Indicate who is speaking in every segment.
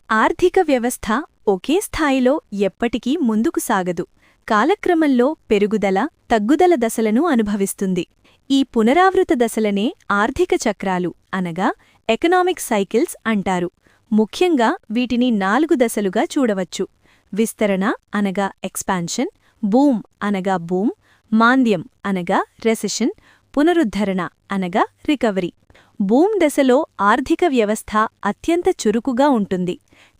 Speaker 1: ఆర్థిక వ్యవస్థ ఒకే స్థాయిలో ఎప్పటికీ ముందుకు సాగదు. కాలక్రమంలో పెరుగుదల, తగ్గుదల దశలను అనుభవిస్తుంది. ఈ పునరావృత దశలనే ఆర్థిక చక్రాలు అనగా ఎకనామిక్ సైకిల్స్ అంటారు. ముఖ్యంగా వీటిని 4 దశలుగా చూడవచ్చు. విస్తరణ అనగా ఎక్స్పాన్షన్, బూమ్ అనగా బూమ్, మాంద్యం అనగా రెసెషన్, పునరుద్ధరణ అనగా రికవరీ. బూమ్ దశలో ఆర్థిక వ్యవస్థ అత్యంత చురుకుగా ఉంటుంది.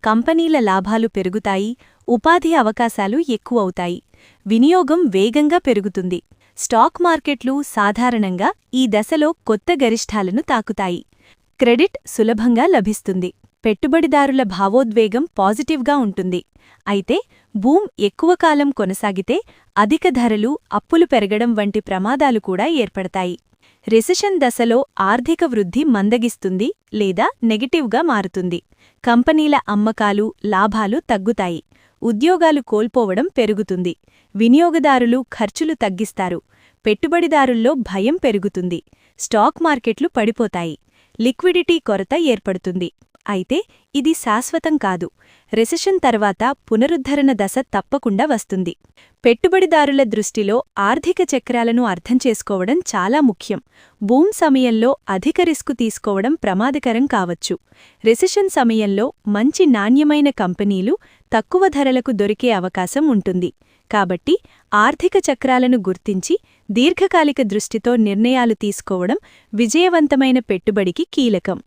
Speaker 1: కంపెనీల లాభాలు పెరుగుతాయి, ఉపాధి అవకాశాలు ఎక్కువవుతాయి, వినియోగం వేగంగా పెరుగుతుంది. స్టాక్ మార్కెట్లు సాధారణంగా ఈ దశలో కొత్త గరిష్ఠాలను తాకుతాయి. క్రెడిట్ సులభంగా లభిస్తుంది. పెట్టుబడిదారుల భావోద్వేగం పాజిటివ్గా ఉంటుంది. అయితే బూమ్ ఎక్కువ కాలం కొనసాగితే అధిక ధరలు, అప్పులు పెరగడం వంటి ప్రమాదాలు కూడా ఏర్పడతాయి. రెసెషన్ దశలో ఆర్థిక వృద్ధి మందగిస్తుంది లేదా నెగటివ్గా మారుతుంది. కంపెనీల అమ్మకాలు, లాభాలు తగ్గుతాయి. ఉద్యోగాలు కోల్పోవడం పెరుగుతుంది. వినియోగదారులు ఖర్చులు తగ్గిస్తారు. పెట్టుబడిదారుల్లో భయం పెరుగుతుంది. స్టాక్ మార్కెట్లు పడిపోతాయి. లిక్విడిటీ కొరత ఏర్పడుతుంది. అయితే ఇది శాశ్వతం కాదు. రెసెషన్ తర్వాత పునరుద్ధరణ దశ తప్పకుండా వస్తుంది. పెట్టుబడిదారుల దృష్టిలో ఆర్థిక చక్రాలను అర్థం చేసుకోవడం చాలా ముఖ్యం. బూమ్ సమయంలో అధిక రిస్కు తీసుకోవడం ప్రమాదకరం కావచ్చు. రెసెషన్ సమయంలో మంచి నాణ్యమైన కంపెనీలు తక్కువ ధరలకు దొరికే అవకాశం ఉంటుంది. కాబట్టి ఆర్థిక చక్రాలను గుర్తించి దీర్ఘకాలిక దృష్టితో నిర్ణయాలు తీసుకోవడం విజయవంతమైన పెట్టుబడికి కీలకం.